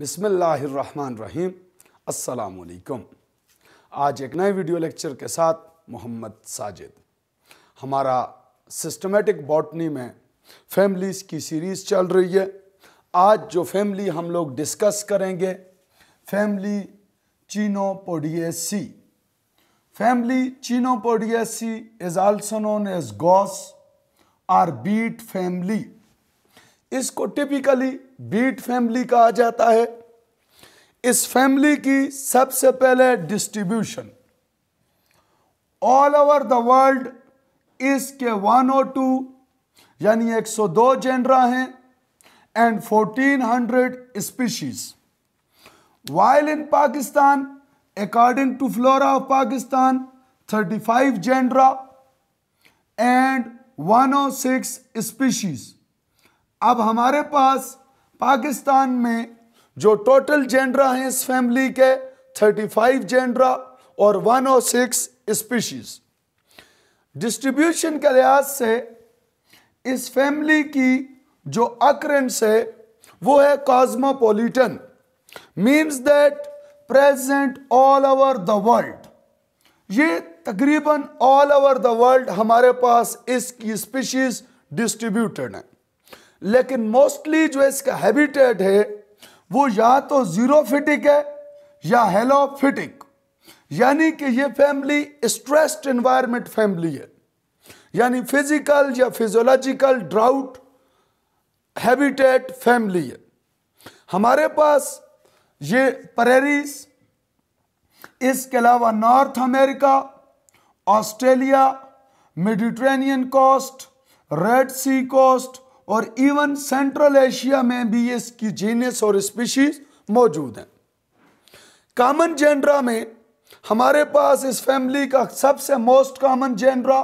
बिस्मिल्लाहिर्रहमानिर्रहीम। अस्सलाम वालेकुम। आज एक नए वीडियो लेक्चर के साथ मोहम्मद साजिद। हमारा सिस्टमेटिक बॉटनी में फैमिलीज़ की सीरीज़ चल रही है। आज जो फैमिली हम लोग डिस्कस करेंगे, family Chenopodiaceae. Family Chenopodiaceae is also known as goose और बीट फैमिली। इसको टिपिकली बीट फैमिली कहा जाता है। इस फैमिली की सबसे पहले distribution all over the world इसके 102 यानी 102 जेनरा हैं and 1400 species. While in Pakistan according to flora of Pakistan 35 genera and 106 species. अब हमारे पास पाकिस्तान में जो टोटल जेनरा हैं इस फैमिली के 35 जेनरा और 106 स्पीशीज। डिस्ट्रीब्यूशन के लिहाज से इस फैमिली की जो अकरेंस है वो है cosmopolitan, means that present all over the world. ये तकरीबन ऑल ओवर द वर्ल्ड हमारे पास इसकी स्पीशीज डिस्ट्रीब्यूटेड है। लेकिन मोस्टली जो इसका हैबिटेट है वो या तो जीरोफिटिक है या हेलोफिटिक, यानी कि ये फैमिली स्ट्रेस्ड एनवायरनमेंट फैमिली है, यानी फिजिकल या फिजियोलॉजिकल ड्राउट हैबिटेट फैमिली है। हमारे पास ये प्रेरीज, इसके अलावा North America, Australia, Mediterranean coast, Red Sea coast और इवन सेंट्रल एशिया में भी इसकी जीनस और स्पीशीज मौजूद हैं। कॉमन जेनरा में हमारे पास इस फैमिली का सबसे most common genera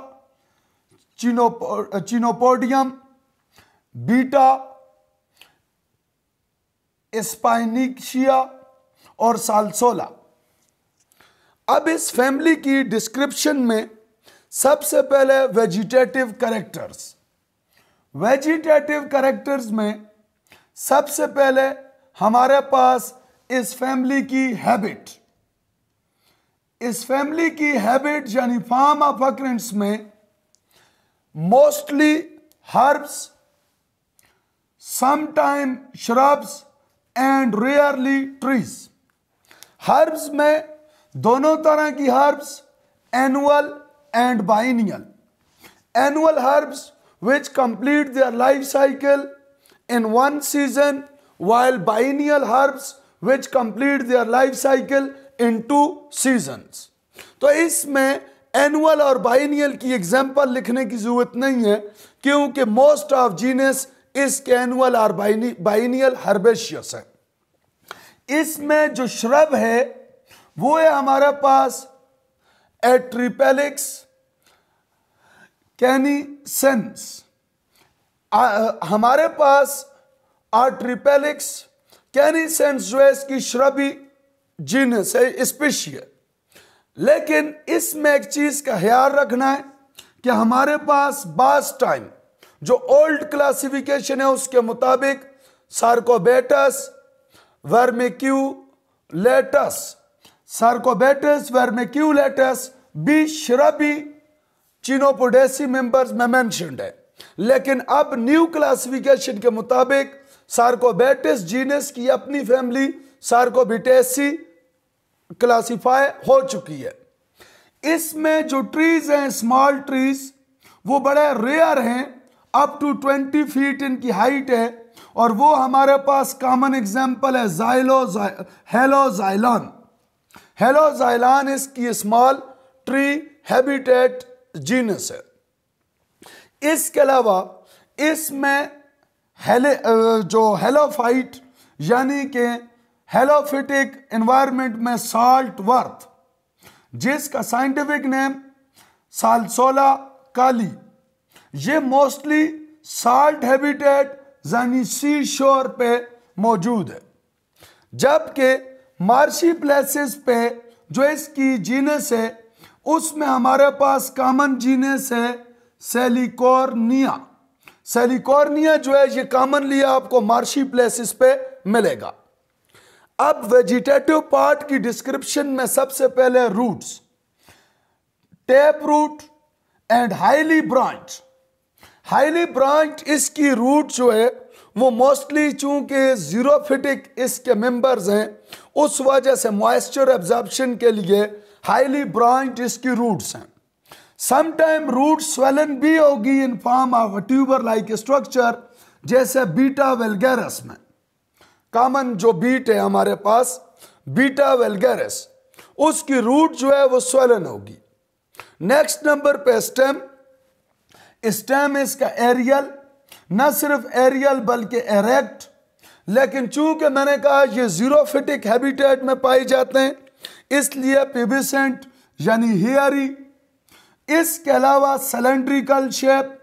Chenopodium, Beta, Spinacia और सालसोला। अब इस फैमिली की डिस्क्रिप्शन में सबसे पहले वेजिटेटिव कैरेक्टर्स। वेजिटेटिव कैरेक्टर्स में सबसे पहले हमारे पास इस फैमिली की हैबिट। इस फैमिली की हैबिट यानी फॉर्म ऑफ अकरेंस में mostly herbs, sometime shrubs and rarely trees. Herbs में दोनों तरह की herbs, annual and biennial. Annual herbs which complete their life cycle in one season, while biennial herbs which complete their life cycle in 2 seasons। तो इसमें annual और biennial की example लिखने की जरूरत नहीं है, क्योंकि मोस्ट ऑफ जीनस इसके एनुअल और बाइनियल हर्बेशियस है। इसमें जो श्रब है वो है हमारे पास एट्रिपेलिक्स कैनिसेंस। हमारे पास आर्ट्रिपेलिक्स कैनिसेंस जो है इसकी श्रबी जीनस है, स्पीशी है। लेकिन इसमें एक चीज का ख्याल रखना है कि हमारे पास बास टाइम जो ओल्ड क्लासिफिकेशन है उसके मुताबिक सार्कोबेटस वर्मिक्यूलेटस भी श्रबी चिनोपोडेसी मेंबर्स में मेंशन्ड है। लेकिन अब न्यू क्लासिफिकेशन के मुताबिक सार्कोबेटिस जीनस की अपनी फैमिली सार्कोबिटेसी क्लासिफाई हो चुकी है। इसमें जो ट्रीज हैं, स्मॉल ट्रीज, वो बड़े रेयर हैं, अप टू 20 फीट इनकी हाइट है। और वो हमारे पास कॉमन एग्जांपल है हेलोजाइलॉन। हेलोजाइलॉन इसकी स्मॉल ट्री हैबिटेट जीनस है। इसके अलावा इसमें जो हेलोफाइट यानी कि हेलोफिटिक एनवायरनमेंट में साल्ट वर्थ, जिसका साइंटिफिक नेम सालसोला काली, ये मोस्टली साल्ट हैबिटेट यानी सी शोर पे मौजूद है। जबकि मार्शी प्लेसेस पे जो इसकी जीनस है उसमें हमारे पास कॉमन जीनस है सेलिकोर्निया। सेलिकोर्निया जो है ये कॉमनली आपको मार्शी प्लेसेस पे मिलेगा। अब वेजिटेटिव पार्ट की डिस्क्रिप्शन में सबसे पहले roots, tap root and highly branch. Highly branch इसकी रूट जो है वो मोस्टली चूंकि जीरोफिटिक इसके मेंबर्स हैं, उस वजह से मॉइस्चर एब्जॉर्प्शन के लिए हाईली ब्रांच इसकी रूट्स हैं। समटाइम रूट स्वेलन भी होगी इन form of tuber like structure, जैसे बीटा वेल्गेरस में। कॉमन जो बीट है हमारे पास, बीटा वेल्गेरस, उसकी रूट जो है वो स्वेलन होगी। नेक्स्ट नंबर पे स्टेम। स्टेम इसका एरियल, न सिर्फ एरियल बल्कि एरेक्ट, लेकिन चूंकि मैंने कहा ये जीरोफिटिक हैबिटेट में पाए जाते हैं, इसलिए पिबिसेंट यानी हेयरी। इसके अलावा सिलेंड्रिकल शेप,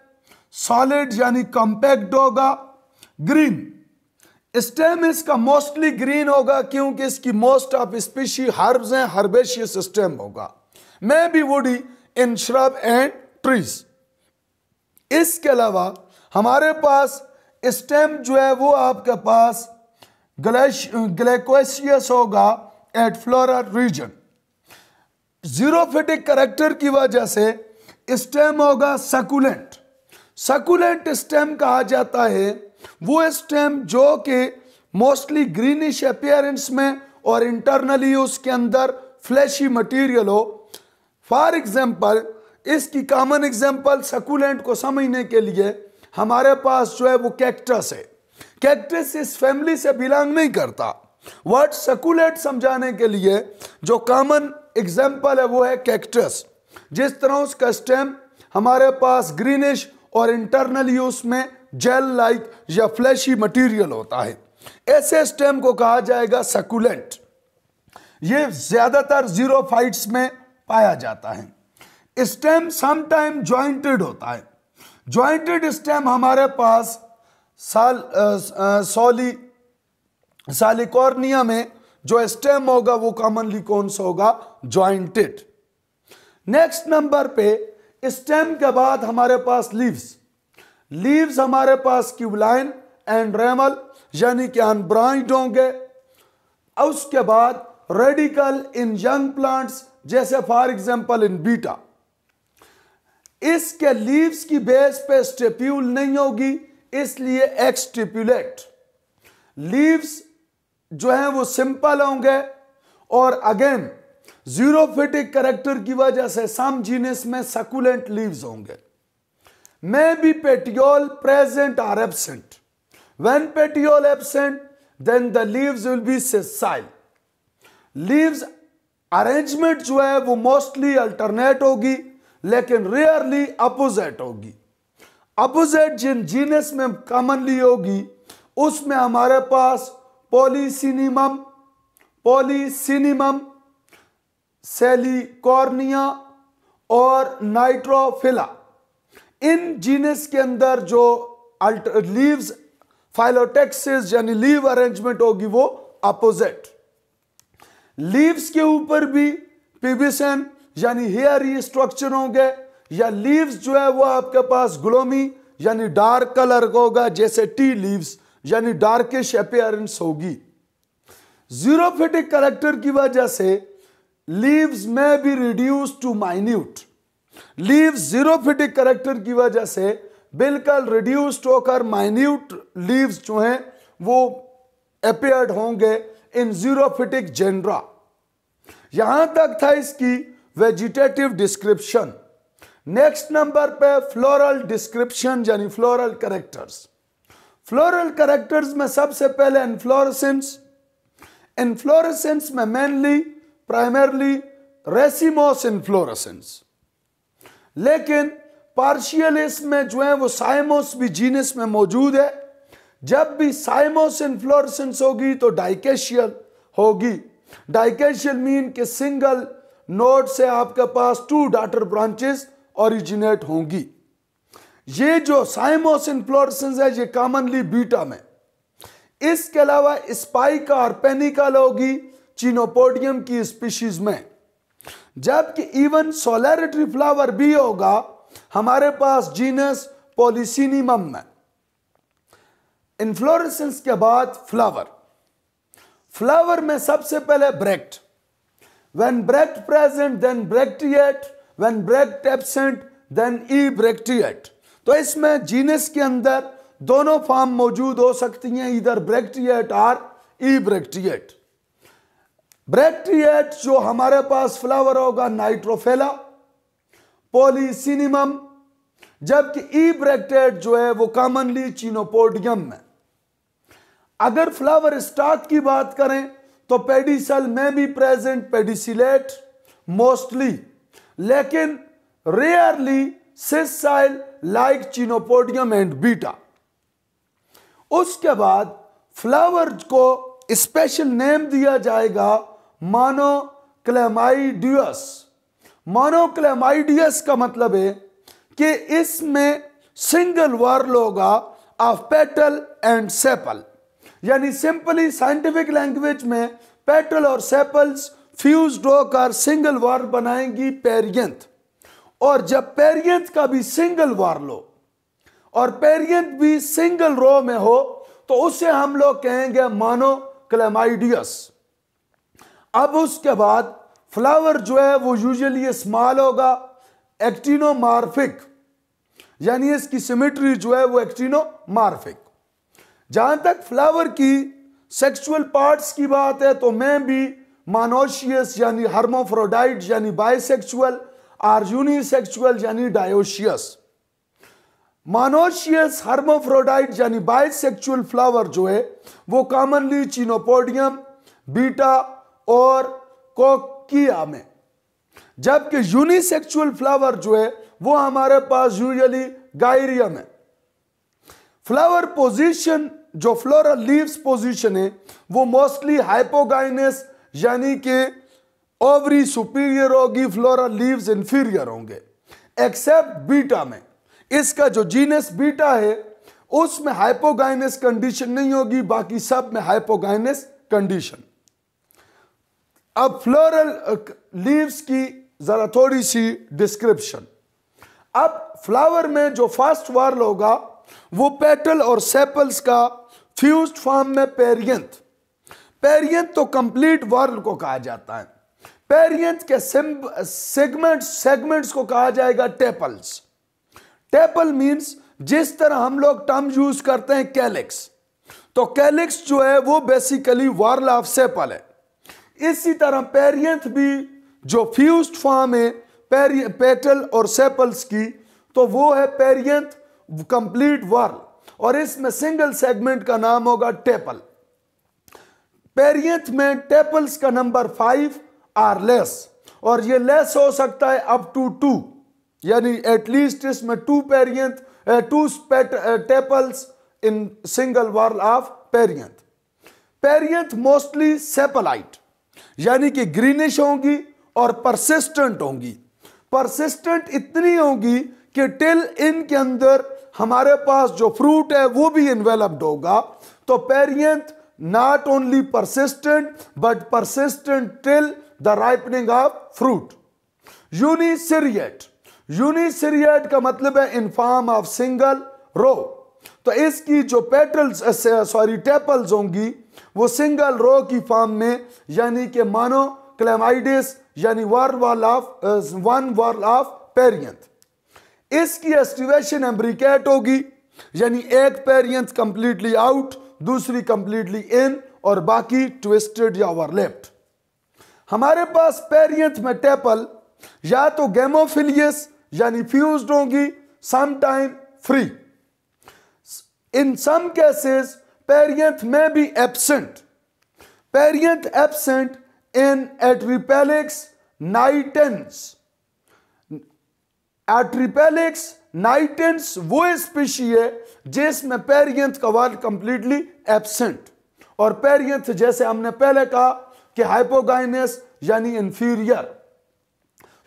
सॉलिड यानी कॉम्पैक्ट होगा, ग्रीन। स्टेम इसका मोस्टली ग्रीन होगा क्योंकि इसकी मोस्ट ऑफ स्पीशी हर्ब्स हैं, हर्बेशियस स्टेम होगा, may be woody in shrub and trees. इसके अलावा हमारे पास स्टेम जो है वो आपके पास ग्लाइकोसियस होगा at floral region. Xerophytic character की वजह से स्टेम होगा सकुलेंट। सकुलेंट स्टेम कहा जाता है वो स्टेम जो कि मोस्टली ग्रीनिश अपीयरेंस में और इंटरनली उसके अंदर फ्लैशी मटेरियल हो। फॉर एग्जांपल, इसकी कॉमन एग्जांपल सकुलेंट को समझने के लिए हमारे पास जो है वो कैक्टस है। कैक्टस इस फैमिली से बिलोंग नहीं करता। वर्ड सकुलेंट समझाने के लिए जो कॉमन एग्जांपल है वो है कैक्टस। जिस तरह उसका स्टेम हमारे पास ग्रीनिश और इंटरनली उसमें जेल लाइक या फ्लैशी मटेरियल होता है, ऐसे स्टेम को कहा जाएगा सकुलेंट। ये ज्यादातर जीरोफाइट्स में पाया जाता है। स्टेम समटाइम जॉइंटेड होता है। जॉइंटेड स्टेम हमारे पास सालिकॉर्निया में जो स्टेम होगा वो कॉमनली कौन सा होगा? जॉइंटेड। नेक्स्ट नंबर पे स्टेम के बाद हमारे पास लीव्स। लीव्स हमारे पास क्यूबलाइन एंड रेमल यानी कि अनब्रांच्ड होंगे। उसके बाद रेडिकल इन यंग प्लांट्स, जैसे फॉर एग्जांपल इन बीटा। इसके लीव्स की बेस पे स्टेप्यूल नहीं होगी, इसलिए एक्सटिप्यूलेट। लीव्स जो है वो सिंपल होंगे और अगेन जीरोफिटिक कैरेक्टर की वजह से सम जीनस में सकुलेंट लीव्स होंगे। मे बी पेटियोल प्रेजेंट और absent. When petiole absent then the leaves will be sessile. Leaves arrangement जो है वो मोस्टली अल्टरनेट होगी, लेकिन रेयरली अपोजिट होगी। अपोजिट जिन जीनस में कॉमनली होगी उसमें हमारे पास पॉलीसिनिमम, सेलिकॉर्निया और नाइट्रोफिला। इन जीनस के अंदर जो लीव्स फाइलोटेक्सिस यानी लीव अरेंजमेंट होगी वो अपोजिट। लीव्स के ऊपर भी पिबिसन यानी हेयरी स्ट्रक्चर होंगे, या लीव्स जो है वो आपके पास ग्लोमी यानी डार्क कलर होगा, जैसे टी लीव्स यानी डार्किश अपीयरेंस होगी। जीरोफिटिक कैरेक्टर की वजह से लीव्स में be reduce to minute. Leaves xerophytic character की वजह से बिल्कुल रिड्यूस्ड होकर माइन्यूट लीव्स जो हैं वो अपीयर्ड होंगे इन जीरोफिटिक जेनरा। यहां तक था इसकी वेजिटेटिव डिस्क्रिप्शन। नेक्स्ट नंबर पे फ्लोरल डिस्क्रिप्शन यानी फ्लोरल कैरेक्टर्स। फ्लोरल कैरेक्टर्स में सबसे पहले इन्फ्लोरेसेंस। इन्फ्लोरेसेंस में मेनली प्राइमरली रेसिमोस इन्फ्लोरेसेंस, लेकिन पार्शियलिस में जो है वो साइमोस भी जीनस में मौजूद है। जब भी साइमोस इन्फ्लोरेसेंस होगी तो डाइकेशियल होगी। डाइकेशियल मीन के सिंगल नोड से आपके पास 2 डॉटर ब्रांचेस ओरिजिनेट होंगी। ये जो साइमोस इन्फ्लोरेसेंस है ये कॉमनली बीटा में। इसके अलावा स्पाइका और पेनिकल होगी चिनोपोडियम की स्पीशीज में, जबकि इवन सोलैरिटरी फ्लावर भी होगा हमारे पास जीनस पॉलीसिनिमम में। इन्फ्लोरेसेंस के बाद फ्लावर। फ्लावर में सबसे पहले bract, when bract present then bracteate, when bract absent then ebracteate. तो इसमें जीनस के अंदर दोनों फॉर्म मौजूद हो सकती हैं, इधर ब्रैक्टिएट और ई ब्रैक्टिएट। ब्रैक्टिएट जो हमारे पास फ्लावर होगा नाइट्रोफेला, पॉलीसिनिमम, जबकि ई ब्रैक्टिएट जो है वो कॉमनली चिनोपोडियम में। अगर फ्लावर स्टॉक की बात करें तो पेडिसल में भी प्रेजेंट पेडिसिलेट मोस्टली, लेकिन rarely sessile like chenopodium and beta. उसके बाद फ्लावर को स्पेशल नेम दिया जाएगा मोनोक्लेमाइडियस। मोनोक्लेमाइडियस का मतलब है कि इसमें सिंगल वर्ल होगा ऑफ पेटल एंड सेपल, यानी सिंपली साइंटिफिक लैंग्वेज में पेटल और सेपल्स फ्यूज्ड होकर सिंगल वर्ल बनाएंगी पेरियंथ। और जब पेरियंथ का भी सिंगल वर्ल हो और पेरियंथ भी सिंगल रो में हो तो उसे हम लोग कहेंगे मोनोक्लेमाइडियस। अब उसके बाद फ्लावर जो है वो यूजुअली स्मॉल होगा, एक्टिनोमार्फिक, यानी इसकी सिमेट्री जो है वो एक्टिनोमार्फिक। जहां तक फ्लावर की सेक्सुअल पार्ट्स की बात है तो मैं भी मोनोशियस यानी हर्माफ्रोडाइट यानी बाइसेक्सुअल और यूनिसेक्सुअल यानी डायोशियस। मोनोशियस, हर्माफ्रोडाइट यानी बाइसेक्सुअल फ्लावर जो है वो कॉमनली चिनोपोडियम, बीटा और कोकिया में, जबकि यूनिसेक्सुअल फ्लावर जो है वो हमारे पास यूजुअली गायरियम है। फ्लावर पोजीशन जो फ्लोरल लीव्स पोजीशन है वो मोस्टली हाइपोगाइनस यानी कि ओवरी सुपीरियर होगी, फ्लोरल लीव्स इंफीरियर होंगे, एक्सेप्ट बीटा में। इसका जो जीनस बीटा है उसमें हाइपोगाइनस कंडीशन नहीं होगी, बाकी सब में हाइपोगाइनस कंडीशन। अब फ्लोरल लीव्स की जरा थोड़ी सी डिस्क्रिप्शन। अब फ्लावर में जो फर्स्ट वर्ल होगा वो पेटल और सेपल्स का फ्यूज्ड फॉर्म में पेरियंथ। पेरियंथ तो कंप्लीट वर्ल को कहा जाता है। पेरियंथ के सेगमेंट्स को कहा जाएगा टेपल्स। टेपल मींस जिस तरह हम लोग टर्म यूज करते हैं कैलिक्स, तो कैलिक्स जो है वो बेसिकली वर्ल ऑफ सेपल है। इसी तरह पेरियंथ भी जो फ्यूज्ड फॉर्म है पेटल और सेपल्स की, तो वो है पेरियंथ कंप्लीट वर्ल, और इसमें सिंगल सेगमेंट का नाम होगा टेपल। पेरियंथ में टेपल्स का नंबर 5 आर लेस, और ये लेस हो सकता है अप टू 2, यानी एटलीस्ट इसमें 2 tepals in single whorl of perianth. Perianth mostly sepaloid यानी कि ग्रीनिश होंगी और परसिस्टेंट होंगी। परसिस्टेंट इतनी होंगी कि टिल इनके अंदर हमारे पास जो फ्रूट है वो भी इन्वेलप्ड होगा। तो perianth not only persistent but persistent till the ripening of fruit. Uniseriate, uniseriate का मतलब है in form of single row. तो इसकी जो पेटल्स टेपल्स होंगी वो सिंगल रो की फॉर्म में, यानी कि मोनोक्लेमाइडिस यानी वन वर्ल ऑफ पेरियंथ। इसकी एस्टिवेशन एम्ब्रिकेट होगी, यानी एक पेरियंथ कंप्लीटली आउट, दूसरी कंप्लीटली इन, और बाकी ट्विस्टेड या ओवरलैप्ड। हमारे पास पेरियंथ में टेपल या तो गेमोफिलियस यानी फ्यूज्ड होंगी, sometime free. In some cases perianth में भी absent. Perianth absent in Atriplex nitens. Atriplex nitens वो स्पीशी है जिसमें पेरियंथ का वर्ल कंप्लीटली एब्सेंट, और पेरियंथ जैसे हमने पहले कहा कि हाइपोगाइनस यानी इंफीरियर।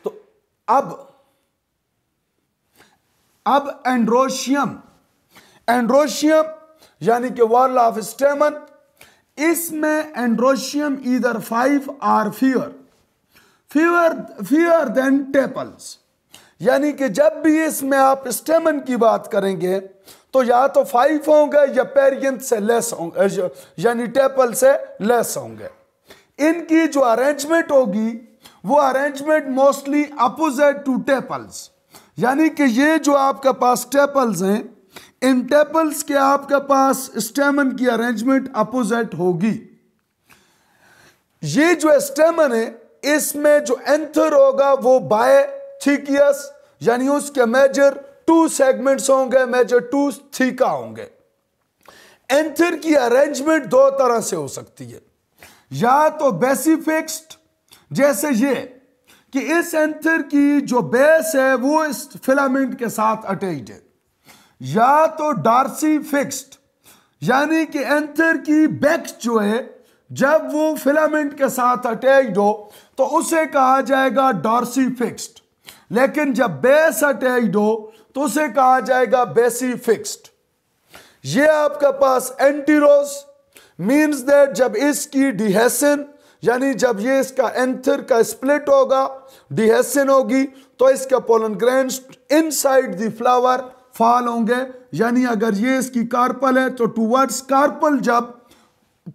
तो अब एंड्रोशियम, एंड्रोशियम यानी कि वर्ल ऑफ स्टेमन। इसमें एंड्रोशियम इधर 5 आर फियर देन टेपल्स, यानी कि जब भी इसमें आप स्टेमन की बात करेंगे तो या तो 5 होंगे या पेरियंथ से लेस होंगे, यानी टेपल से लेस होंगे। इनकी जो अरेंजमेंट होगी वो arrangement mostly opposite to tepals, यानी कि ये जो आपके पास टेपल्स हैं, इन टेपल्स के आपके पास स्टेमन की अरेंजमेंट अपोजिट होगी। ये जो स्टेमन है इसमें जो एंथर होगा वो बायथिकियस, यानी उसके मेजर 2 सेगमेंट्स होंगे, मेजर 2 थीका होंगे। एंथर की अरेंजमेंट 2 तरह से हो सकती है, या तो बेसिफिक्स्ड, जैसे ये कि इस एंथर की जो बेस है वो इस फिलामेंट के साथ अटैच्ड है, या तो डार्सी फिक्स्ड, यानी कि एंथर की बेक जो है जब वो फिलामेंट के साथ अटैच्ड हो तो उसे कहा जाएगा डॉर्सी फिक्स्ड, लेकिन जब बेस अटैच्ड हो तो उसे कहा जाएगा बेसी फिक्स्ड। ये आपके पास एंटीरोस मींस दैट जब इसकी डिहेसन, यानी जब ये इसका एंथर का स्प्लिट होगा, डिहेसन होगी, तो इसके pollen grains inside the flower fall होंगे, यानी अगर ये इसकी कार्पल है तो टुवर्ड्स कार्पल जब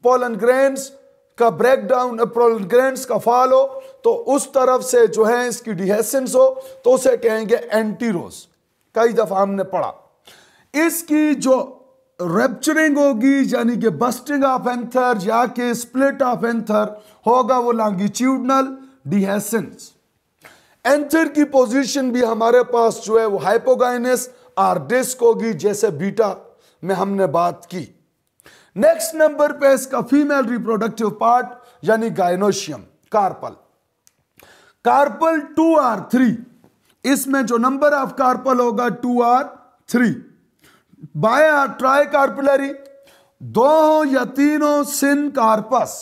पोलन ग्रेन्स का ब्रेकडाउन, पोलन ग्रेन्स का फॉल हो तो उस तरफ से जो है इसकी डिहेसेंस हो तो उसे कहेंगे एंटीरोस। कई दफा हमने पढ़ा। इसकी जो रैप्चरिंग होगी, यानी कि बस्टिंग ऑफ एंथर या कि स्प्लिट ऑफ एंथर होगा, वो लॉन्गिट्यूडनल डिहेसेंस। एंथर की पोजीशन भी हमारे पास जो है वो हाइपोगाइनस और डिस्क होगी, जैसे बीटा में हमने बात की। नेक्स्ट नंबर पे इसका फीमेल रिप्रोडक्टिव पार्ट यानी गाइनोशियम, कार्पल। कार्पल 2 और 3, इसमें जो नंबर ऑफ कार्पल होगा 2 और 3। बाय और ट्राई कार्पुलरी, 2 या 3 सिन कार्पस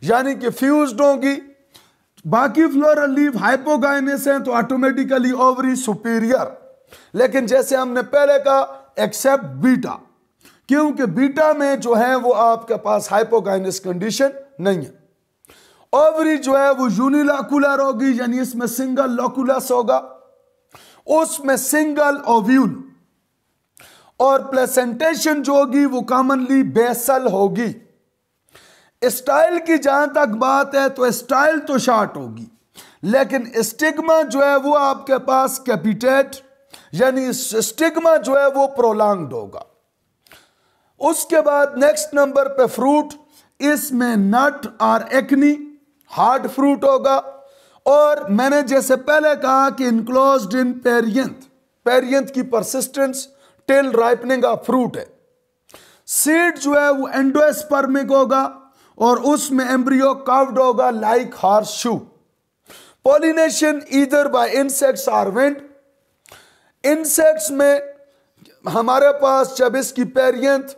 यानी कि फ्यूज्ड होगी। बाकी फ्लोरल लीफ हाइपोगाइनस हैं तो ऑटोमेटिकली ओवरी सुपीरियर, लेकिन जैसे हमने पहले कहा एक्सेप्ट बीटा, क्योंकि बीटा में जो है वो आपके पास हाइपोगाइनस कंडीशन नहीं है। ओवरी जो है वो यूनिलॉकुलर होगी, यानी इसमें सिंगल लॉकुलस होगा, उसमें सिंगल ओव्यूल, और प्लेसेंटेशन जो होगी वो कॉमनली बेसल होगी। स्टाइल की जहां तक बात है तो स्टाइल तो शॉर्ट होगी, लेकिन स्टिग्मा जो है वो आपके पास कैपिटेट, यानी स्टिग्मा जो है वो प्रोलॉन्ग्ड होगा। उसके बाद नेक्स्ट नंबर पे फ्रूट, इसमें नट और एक्नी हार्ड फ्रूट होगा, और मैंने जैसे पहले कहा कि इनक्लोज्ड इन पेरियंथ, पेरियंथ की persistence till ripening of fruit है। सीड जो है वो एंडोस्पर्मिक होगा और उसमें एम्ब्रियो कर्व्ड होगा like horse shoe. Pollination either by insects और विंड, इंसेक्ट्स में हमारे पास जब इसकी पेरियंथ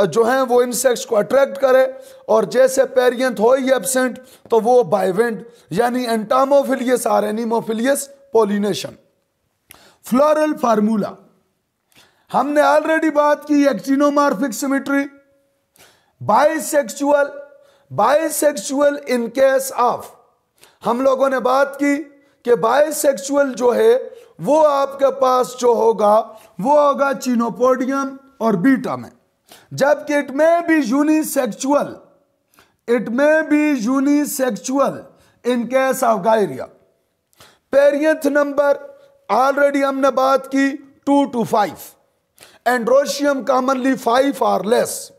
जो है वो इंसेक्ट्स को अट्रैक्ट करे, और जैसे पेरियंथ हो ही एब्सेंट तो वो बाय विंड, यानी एंटामोफिलियस और एनिमोफिलियस पॉलिनेशन। फ्लोरल फार्मूला हमने ऑलरेडी बात की, actinomorphic symmetry. Bisexual, bisexual in case of, हम लोगों ने बात की कि बाइसेक्सुअल जो है वो आपके पास जो होगा वो होगा चिनोपोडियम और बीटा में, जबकि it may be unisexual, it may be unisexual in case of Gyria. Perianth number already हमने बात की 2 to 5, एंड्रोशियम कॉमनली 5 और लेस।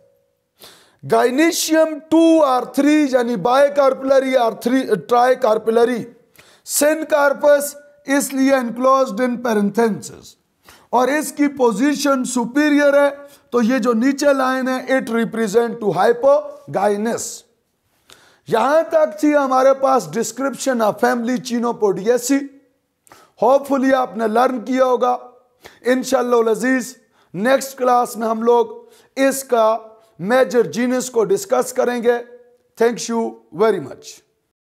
गाइनीशियम 2 और 3 यानी बायकार्पुलरी और 3 ट्राइकार्पुलरी। सिन कार्पस इसलिए एनक्लोज्ड इन पेरेंथेसिस, और इसकी पोजीशन सुपीरियर है, तो ये जो नीचे लाइन है इट रिप्रेजेंट टू हाइपोगाइनस। यहां तक थी हमारे पास डिस्क्रिप्शन ऑफ फैमिली चिनोपोडिएसी। होपफुली आपने लर्न किया होगा। इंशाअल्लाह अजीज नेक्स्ट क्लास में हम लोग इसका मेजर जीनस को डिस्कस करेंगे। Thank you very much.